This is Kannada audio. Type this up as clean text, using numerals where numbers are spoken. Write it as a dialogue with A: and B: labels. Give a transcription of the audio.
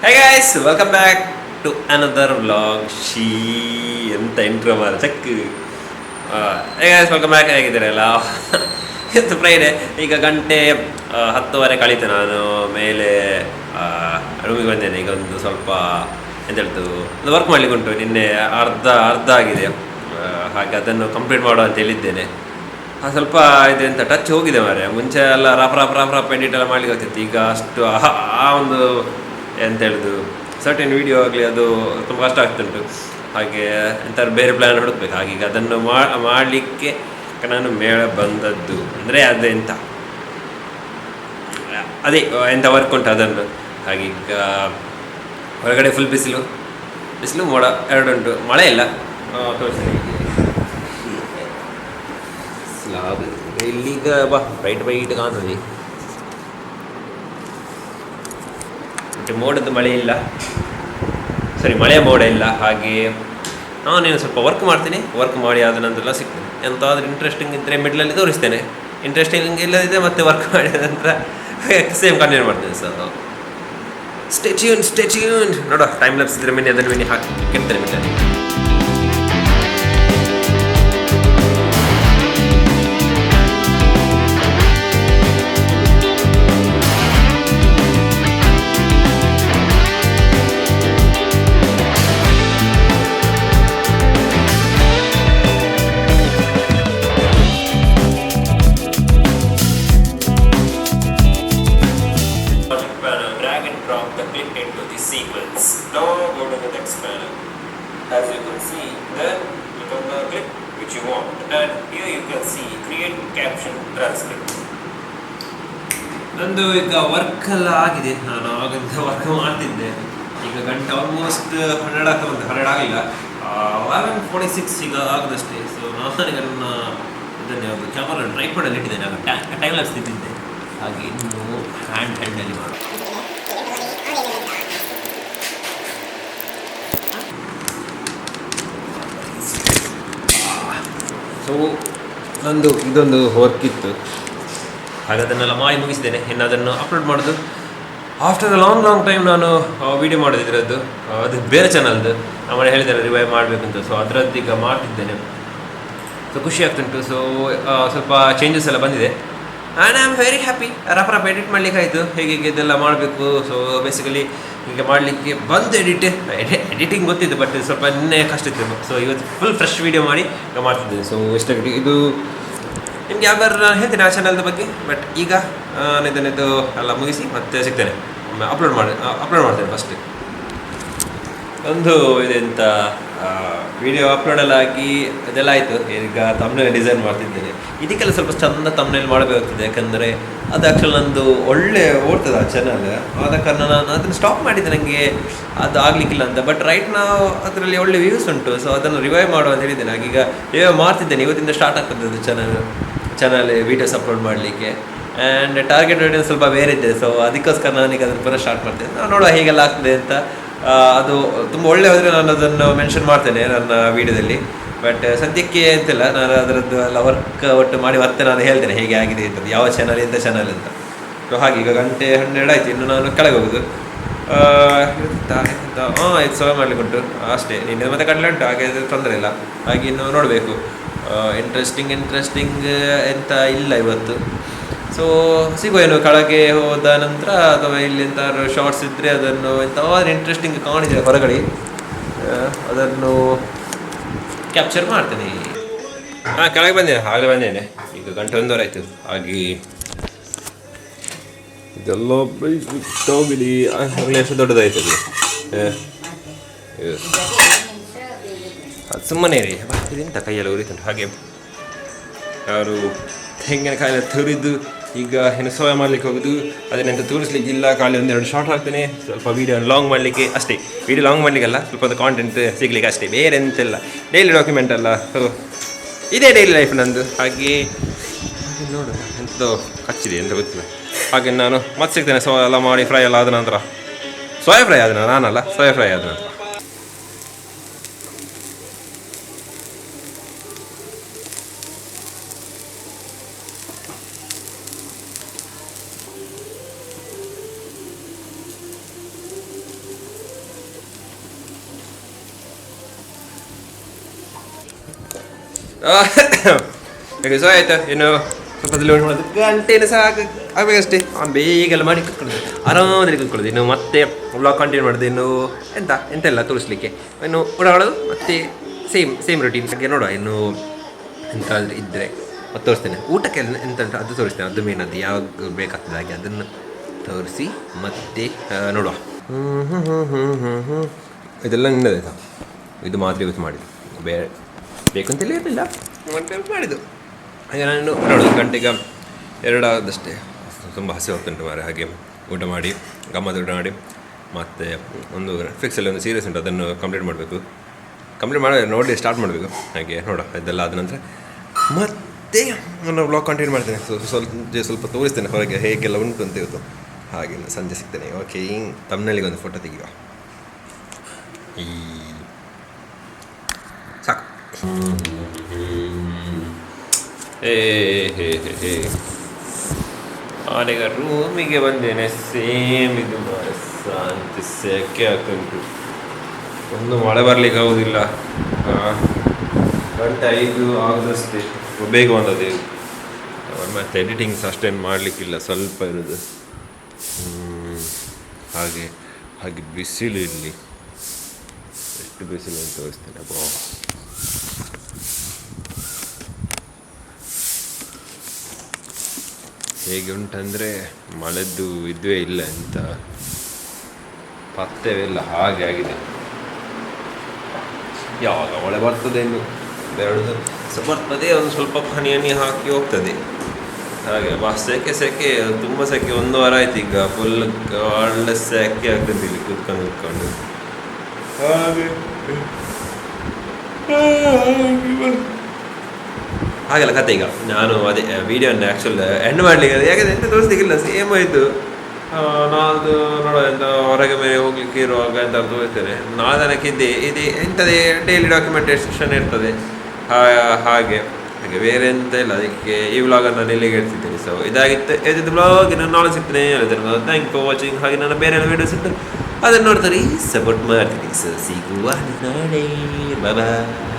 A: Hey guys, welcome back to another vlog. ಶೀ ಎಂತ ಇಂಟ್ರೋ ಮಾರ check. Hey guys, welcome back. ಹೇಗಿದ್ದೀರಲ್ಲ? ಇವತ್ತು ಫ್ರೈಡೆ, ಈಗ ಗಂಟೆ 10:30 ಕಳೀತು. ನಾನು ಮೇಲೆ ರೂಮಿಗೆ ಬಂದೇನೆ. ಈಗ ಒಂದು ಸ್ವಲ್ಪ ಎಂತ ಹೇಳ್ತು ಒಂದು ವರ್ಕ್ ಮಾಡಲಿಕ್ಕೆ ಉಂಟು. ನಿನ್ನೆ ಅರ್ಧ ಆಗಿದೆ, ಹಾಗೆ ಅದನ್ನು ಕಂಪ್ಲೀಟ್ ಮಾಡುವ ಅಂತ ಹೇಳಿದ್ದೇನೆ. ಸ್ವಲ್ಪ ಇದು ಎಂತ ಟಚ್ ಹೋಗಿದೆ ಮಾರೆ. ಮುಂಚೆ ಎಲ್ಲ ರಫ್ ಎಡಿಟ್ ಎಲ್ಲ ಮಾಡ್ಲಿಕ್ಕೆ ಆಗ್ತಿತ್ತು. ಈಗ ಅಷ್ಟು ಆ ಒಂದು ಎಂತ ಹೇಳೋದು ಸರ್ಟೆನ್ ವೀಡಿಯೋ ಆಗಲಿ ಅದು ತುಂಬ ಕಷ್ಟ ಆಗ್ತುಂಟು. ಹಾಗೆ ಎಂಥವ್ರು ಬೇರೆ ಪ್ಲ್ಯಾನ್ ಹುಡುಕ್ಬೇಕು. ಹಾಗೀಗ ಅದನ್ನು ಮಾಡಲಿಕ್ಕೆ ನಾನು ಮೇಳ ಬಂದದ್ದು. ಅಂದರೆ ಅದು ಅದೇ ಎಂಥ ವರ್ಕ್ ಉಂಟು ಅದನ್ನು. ಹಾಗೀಗ ಹೊರಗಡೆ ಫುಲ್ ಬಿಸಿಲು ಮೋಡ ಎರಡುಂಟು, ಮಳೆ ಇಲ್ಲ. ತೋರಿಸ್ತೀನಿ ಸ್ಲಾಬ್ ಇಲ್ಲಿಗ ಬೈಟ್ ಕಾಣ್ತದೆ. ಮತ್ತು ಮೋಡದ್ದು ಮಳೆ ಇಲ್ಲ, ಮಳೆಯ ಮೋಡ ಇಲ್ಲ. ಹಾಗೆ ನಾನೇನು ಸ್ವಲ್ಪ ವರ್ಕ್ ಮಾಡ್ತೀನಿ. ವರ್ಕ್ ಮಾಡಿ ಆದ ನಂತರ ಸಿಗ್ತೇನೆ. ಎಂತಾದ್ರೂ ಇಂಟ್ರೆಸ್ಟಿಂಗ್ ಇದ್ದರೆ ಮಿಡ್ಲಲ್ಲಿ ತೋರಿಸ್ತೇನೆ. ಇಂಟ್ರೆಸ್ಟಿಂಗ್ ಇಲ್ಲದಿದ್ದರೆ ಮತ್ತೆ ವರ್ಕ್ ಮಾಡಿದ ನಂತರ ಸೇಮ್ ಕಂಟಿನ್ಯೂ ಮಾಡ್ತೇನೆ. So stay tuned. ನೋಡೋ ಟೈಮ್ ಲ್ಯಾಪ್ಸ್ ಇದ್ರೆ ಅದನ್ನು ಹಾಕಿ ಕೆಡ್ತೇನೆ ಮಿಡ್ಲಲ್ಲಿ. As you can see, then click on the clip which you want, and here you can see create caption transcript. ನಂದು ಈಗ ವರ್ಕ್ ಎಲ್ಲ ಆಗಿದೆ. ನಾನು ಆವಾಗಿಂದ ವರ್ಕ್ ಮಾಡ್ತಿದ್ದೆ. ಈಗ ಗಂಟೆ ಆಲ್ಮೋಸ್ಟ್ 12 ಆಗ್ತಾ ಬಂತು. 12 ಆಗಿಲ್ಲ, 11:46 ಈಗ ಆಗದಷ್ಟೇ. ಸೊ ನಾನೀಗ ನನ್ನ ಇದನ್ನು ಯಾವುದು ಕ್ಯಾಮರಾ ಟ್ರೈಪಾಡಲ್ಲಿ ಇಟ್ಟಿದ್ದೇನೆ. ಆಗ ಟೈಮ್ ಲ್ಯಾಪ್ಸ್ ತಿಂತಿದ್ದೆ. ಹಾಗೆ ಇನ್ನು ಹ್ಯಾಂಡಲ್ಲಿ ಮಾಡಿ ಸೊ ನಂದು ಇದೊಂದು ವರ್ಕ್ ಇತ್ತು. ಹಾಗೆ ಅದನ್ನೆಲ್ಲ ಮಾಡಿ ಮುಗಿಸಿದ್ದೇನೆ. ಇನ್ನು ಅದನ್ನು ಅಪ್ಲೋಡ್ ಮಾಡೋದು ಆಫ್ಟರ್ ಲಾಂಗ್ ಟೈಮ್. ನಾನು ವೀಡಿಯೋ ಮಾಡೋದಿದ್ರದ್ದು, ಅದು ಬೇರೆ ಚಾನಲ್ದು. ನಮ್ಮನೆ ಹೇಳಿದ್ದಾರೆ ರಿವೈವ್ ಮಾಡಬೇಕು ಅಂತ. ಸೊ ಅದರದ್ದು ಈಗ ಮಾಡ್ತಿದ್ದೇನೆ. ಸೊ ಖುಷಿ ಆಗ್ತುಂಟು. ಸೊ ಸ್ವಲ್ಪ ಚೇಂಜಸ್ ಎಲ್ಲ ಬಂದಿದೆ. And I am very happy. Rough edit ಮಾಡಲಿಕ್ಕಾಯಿತು. ಹೇಗೆ ಇದೆಲ್ಲ ಮಾಡಬೇಕು. ಸೊ ಬೇಸಿಕಲಿ ಈಗ ಮಾಡಲಿಕ್ಕೆ ಬಂದು ಎಡಿಟಿಂಗ್ ಗೊತ್ತಿತ್ತು, ಬಟ್ ಸ್ವಲ್ಪ ನಿನ್ನೆ ಕಷ್ಟ ಇತ್ತು. ಸೊ ಇವತ್ತು ಫುಲ್ ಫ್ರೆಶ್ ವೀಡಿಯೋ ಮಾಡಿ ಮಾಡ್ತಿದ್ದೇನೆ. ಸೊ ಇಷ್ಟಕ್ಕೆ ಇದು ನಿಮ್ಗೆ ಯಾವ್ದಾರು ನಾನು ಹೇಳ್ತೀನಿ ಆ ಚಾನಲ್ದ ಬಗ್ಗೆ. ಬಟ್ ಈಗ ಇದನ್ನಿದ್ದು ಎಲ್ಲ ಮುಗಿಸಿ ಮತ್ತೆ ಸಿಗ್ತೇನೆ. ಅಪ್ಲೋಡ್ ಮಾಡ್ತೇನೆ. ಫಸ್ಟ್ ಒಂದು ಇದೆಂತ ವಿಡಿಯೋ ಅಪ್ಲೋಡೆಲ್ಲ ಆಗಿ ಅದೆಲ್ಲ ಆಯಿತು. ಈಗ ತಮ್ನೇಲ್ ಡಿಸೈನ್ ಮಾಡ್ತಿದ್ದೇನೆ. ಇದಕ್ಕೆಲ್ಲ ಸ್ವಲ್ಪ ಚೆಂದ ತಮ್ನೇಲ್ ಮಾಡಬೇಕಾಗ್ತದೆ. ಯಾಕಂದರೆ ಅದು ಆ್ಯಕ್ಚುಲಿ ನಂದು ಒಳ್ಳೆ ಓಡ್ತದೆ ಆ ಚಾನಲ್. ಆದ ಕಾರಣ ನಾನು ಅದನ್ನು ಸ್ಟಾಪ್ ಮಾಡಿದ್ದೆ, ನನಗೆ ಅದು ಆಗಲಿಕ್ಕಿಲ್ಲ ಅಂತ. ಬಟ್ ರೈಟ್ ನಾವು ಅದರಲ್ಲಿ ಒಳ್ಳೆ ವ್ಯೂಸ್ ಉಂಟು. ಸೊ ಅದನ್ನು ರಿವೈವ್ ಮಾಡುವ ಅಂತ ಹೇಳಿದ್ದೇನೆ. ಆಗೀಗ ರಿವೈವ್ ಮಾಡ್ತಿದ್ದೇನೆ. ಇವತ್ತಿಂದ ಸ್ಟಾರ್ಟ್ ಆಗ್ತದೆ ಅದು ಚಾನಲ್ ವೀಡಿಯೋಸ್ ಅಪ್ಲೋಡ್ ಮಾಡಲಿಕ್ಕೆ. ಆ್ಯಂಡ್ ಟಾರ್ಗೆಟ್ ಆಡಿಯನ್ಸ್ ಸ್ವಲ್ಪ ಬೇರೆ ಇದೆ. ಸೊ ಅದಕ್ಕೋಸ್ಕರ ನಾನೀಗ ಅದನ್ನು ಪುನಃ ಸ್ಟಾರ್ಟ್ ಮಾಡ್ತೇನೆ. ನಾವು ನೋಡುವ ಹೇಗೆಲ್ಲ ಆಗ್ತದೆ ಅಂತ. ಅದು ತುಂಬ ಒಳ್ಳೆ ಹೋದರೆ ನಾನು ಅದನ್ನು ಮೆನ್ಷನ್ ಮಾಡ್ತೇನೆ ನನ್ನ ವೀಡಿಯೋದಲ್ಲಿ. ಬಟ್ ಸದ್ಯಕ್ಕೆ ಅಂತಿಲ್ಲ. ನಾನು ಅದರದ್ದು ಎಲ್ಲ ವರ್ಕ್ ಒಟ್ಟು ಮಾಡಿ ಮತ್ತೆ ನಾನು ಹೇಳ್ತೇನೆ ಹೇಗೆ ಆಗಿದೆ ಅಂತ, ಯಾವ ಚಾನಲ್ ಎಂಥ ಚಾನಲ್ ಅಂತ. ಸೊ ಹಾಗೆ ಈಗ ಗಂಟೆ 12 ಆಯಿತು. ಇನ್ನು ನಾನು ಕೆಳಗೆ ಹೋಗೋದು. ಇದು ಸರ್ವ್ ಮಾಡಲಿಕ್ಕೆ ಉಂಟು ಅಷ್ಟೇ. ನಿನ್ನೆ ಮತ್ತೆ ಕಡಲೆ ಉಂಟು, ಹಾಗೆ ತೊಂದರೆ ಇಲ್ಲ. ಹಾಗೆ ಇನ್ನು ನೋಡಬೇಕು. ಇಂಟ್ರೆಸ್ಟಿಂಗ್ ಎಂತ ಇಲ್ಲ ಇವತ್ತು. ಸೊ ಸಿಗುವೇನು ಕೆಳಗೆ ಹೋದ ನಂತರ, ಅಥವಾ ಇಲ್ಲಿ ಎಂತಾದ್ರು ಶಾರ್ಟ್ಸ್ ಇದ್ದರೆ ಅದನ್ನು ಎಂಥಾದ್ರೂ ಇಂಟ್ರೆಸ್ಟಿಂಗ್ ಕಾಣಿದೆ ಹೊರಗಡೆ, ಅದನ್ನು ಕ್ಯಾಪ್ಚರ್ ಮಾಡ್ತೇನೆ. ಕೆಳಗೆ ಬಂದೇನೆ. ಈಗ ಗಂಟೆ 1:30 ಆಯಿತು. ಹಾಗೆ ಇದೆಲ್ಲ ಹೋಗಿಲಿ ಆಗಲೇ ಎಷ್ಟು ದೊಡ್ಡದಾಯ್ತದೆ. ಅದು ಸುಮ್ಮನೆ ರೀ, ಇದೆಂತ ಕೈಯಲ್ಲಿ ಉರಿತುಂಟು. ಹಾಗೆ ಯಾರು ತೆಂಗಿನಕಾಯಿ ತುರಿದು ಈಗ ಏನು ಸೋಯಾ ಮಾಡಲಿಕ್ಕೆ ಹೋಗೋದು. ಅದನ್ನೆಂತ ತೋರಿಸ್ಲಿಕ್ಕಿಲ್ಲ. ಖಾಲಿ 1-2 ಶಾರ್ಟ್ ಹಾಕ್ತೇನೆ. ಸ್ವಲ್ಪ ವೀಡಿಯೋ ಲಾಂಗ್ ಮಾಡಲಿಕ್ಕೆ ಅಷ್ಟೇ. ವೀಡಿಯೋ ಲಾಂಗ್ ಮಾಡಲಿಕ್ಕಲ್ಲ, ಸ್ವಲ್ಪ ಒಂದು ಕಾಂಟೆಂಟ್ ಸಿಗಲಿಕ್ಕೆ ಅಷ್ಟೇ, ಬೇರೆ ಎಂತೆಲ್ಲ. ಡೈಲಿ ಡಾಕ್ಯುಮೆಂಟ್ ಅಲ್ಲ. ಸೊ ಇದೇ ಡೈಲಿ ಲೈಫ್ ನಂದು. ಹಾಗೆ ನೋಡು ಎಂಥದ್ದು ಕಚ್ಚಿದೆ ಅಂತ ಗೊತ್ತಿಲ್ಲ. ಹಾಗೆ ನಾನು ಮತ್ತೆ ಸಿಗ್ತೇನೆ. ಎಲ್ಲ ಮಾಡಿ ಫ್ರೈ ಎಲ್ಲ ಆದ ನಂತರ, ಸೋಯಾ ಫ್ರೈ ಆದ ನಾನಲ್ಲ, ಸೋಯಾ ಫ್ರೈ ಆದ ನಂತರ. ಈಗ ಸೊ ಆಯ್ತು ಇನ್ನು ಸ್ವಲ್ಪ ಲೋಡ್ ಮಾಡೋದು ಗಂಟೆನ ಸಾಕು ಆಗಬೇಕಷ್ಟೇ ಅವ್ನು ಬೇಗೆಲ್ಲ ಮಾಡಿ ಕುತ್ಕೊಳ್ಳೋದು ಆರಾಮದಲ್ಲಿ ಕುತ್ಕೊಳ್ಳೋದು ಇನ್ನು ಮತ್ತೆ ವ್ಲಾಗ್ ಕಂಟಿನ್ಯೂ ಮಾಡೋದು ಇನ್ನು ಎಂತೆಲ್ಲ ತೋರಿಸ್ಲಿಕ್ಕೆ ಇನ್ನು ಓಡಾಡೋದು ಮತ್ತೆ ಸೇಮ್ ರೊಟೀನ್ ಬಗ್ಗೆ ನೋಡುವ ಇನ್ನು ಎಂತಾದರೂ ಇದ್ದರೆ ಅದು ತೋರಿಸ್ತೇನೆ ಊಟಕ್ಕೆ ಎಂತ ಅದು ತೋರಿಸ್ತೇನೆ ಅದು ಮೇನ್ ಅದು ಯಾವಾಗ ಬೇಕಾಗ್ತದೆ ಹಾಗೆ ಅದನ್ನು ತೋರಿಸಿ ಮತ್ತೆ ನೋಡುವ ಇದೆಲ್ಲ ನಿನ್ನದಾಯ್ತಾ ಇದು ಮಾತ್ರ ಯೂಸ್ ಮಾಡಿದ್ದು ಬೇರೆ ಬೇಕಂತೇಳಿ ಇರಲಿಲ್ಲ ಮಾಡಿದ್ದು ಹಾಗೆ ನಾನು ನೋಡೋದು ಗಂಟೆಗೆ 2 ಆದಷ್ಟೇ ತುಂಬ ಹಸಿ ಹೋಗ್ತುಂಟು ಮಾರೆ ಹಾಗೆ ಊಟ ಮಾಡಿ ಗಮ್ಮತ್ತು ಊಟ ಮಾಡಿ ಮತ್ತು ಒಂದು ಫಿಕ್ಸಲ್ಲಿ ಒಂದು ಸೀರೀಸ್ ಉಂಟು ಅದನ್ನು ಕಂಪ್ಲೀಟ್ ಮಾಡಬೇಕು ಮಾಡಿ ನೋಡಿ ಸ್ಟಾರ್ಟ್ ಮಾಡಬೇಕು ಹಾಗೆ ನೋಡೋ ಇದೆಲ್ಲ ಆದ ನಂತರ ಮತ್ತೆ ನಾನು ವ್ಲಾಗ್ ಕಂಟಿನ್ಯೂ ಮಾಡ್ತೇನೆ ಸ್ವಲ್ಪ ತೋರಿಸ್ತೇನೆ ಹೊರಗೆ ಹೇಗೆಲ್ಲ ಉಂಟು ಅಂತ ಇವತ್ತು ಹಾಗೆ ಸಂಜೆ ಸಿಗ್ತೇನೆ ಓಕೆ ಹಿಂಗೆ ತಮ್ಮನಲ್ಲಿಗೆ ಒಂದು ಫೋಟೋ ತೆಗೆಯುವ ಈ ಸಾಕು ನಾನೀಗ ರೂಮಿಗೆ ಬಂದೇನೆ ಸೇಮ್ ಇದು ಶಾಂತಿ ಸೆಕೆ ಆಗ್ತುಂಟು ಒಂದು ಮಳೆ ಬರಲಿಕ್ಕೆ ಆಗೋದಿಲ್ಲ 5 ಆಗದಷ್ಟೇ ಬೇಗ ಬಂದದ್ದು ಮತ್ತು ಎಡಿಟಿಂಗ್ಸ್ ಅಷ್ಟೇನು ಮಾಡಲಿಕ್ಕಿಲ್ಲ ಸ್ವಲ್ಪ ಇರೋದು ಹಾಗೆ ಬಿಸಿಲು ಇಲ್ಲಿ ಎಷ್ಟು ಬಿಸಿಲು ಅಂತ ತೋರಿಸ್ತೇನೆ ಅಬ್ಬಾ ಹೇಗೆ ಉಂಟಂದರೆ ಮಳೆದ್ದು ಇದುವೇ ಇಲ್ಲ ಅಂತ ಪತ್ತೆವೇ ಇಲ್ಲ ಹಾಗೆ ಆಗಿದೆ ಯಾವಾಗ ಮಳೆ ಬರ್ತದೆ ಇನ್ನು 2 ದಿವಸ ಬರ್ತದೆ ಒಂದು ಸ್ವಲ್ಪ ಹನಿ ಹಾಕಿ ಹೋಗ್ತದೆ ಹಾಗೆ ಸೆಕೆ ತುಂಬ ಸೆಕೆ 1 ವಾರ ಆಯ್ತು ಈಗ ಫುಲ್ ಒಳ್ಳೆ ಸೆಕೆ ಆಗ್ತದೆ ಇಲ್ಲಿ ಕುತ್ಕೊಂಡು ಹಾಗೆಲ್ಲ ಕತೆ ಈಗ ನಾನು ಅದೇ ವೀಡಿಯೋನ ಆ್ಯಕ್ಚುಲ್ ಎಂಡ್ ಮಾಡಲಿಕ್ಕೆ ಯಾಕಂದರೆ ಎಂತ ತೋರಿಸ್ಲಿಕ್ಕಿಲ್ಲ ಸೇಮ್ ಆಯಿತು ನಾಲ್ದು ನೋಡೋ ಎಂತ ಹೊರಗೆ ಮೇಲೆ ಹೋಗ್ಲಿಕ್ಕೆ ಇರುವಾಗ ಎಂತ ತೋರಿಸ್ತೇನೆ ನಾಲ್ಕು ಇದೆ ಎಂಥದೇ ಡೈಲಿ ಡಾಕ್ಯುಮೆಂಟೇಷನ್ ಇರ್ತದೆ ಹಾಗೆ ಬೇರೆ ಎಂತ ಇಲ್ಲ ಅದಕ್ಕೆ ಈ ವ್ಲಾಗನ್ನು ನಾನು ಇಲ್ಲಿಗೆ ಹೇಳ್ತಿದ್ದೇನೆ ಸೊ ಇದಾಗಿತ್ತು ಇದು ವ್ಲಾಗ್ ನಾನು ನಾಳೆ ಸಿಗ್ತೇನೆ ಹೇಳ್ತೇನೆ ಥ್ಯಾಂಕ್ ಫಾರ್ ವಾಚಿಂಗ್ ಹಾಗೆ ನನ್ನ ಬೇರೆ ವೀಡಿಯೋಸ್ ಇತ್ತು ಅದನ್ನು ನೋಡ್ತಾರೆ ಸಪೋರ್ಟ್ ಮಾಡ್ತೀನಿ ಸೊ ಸಿಗುವ ನಾಳೆ ಬಾಯ್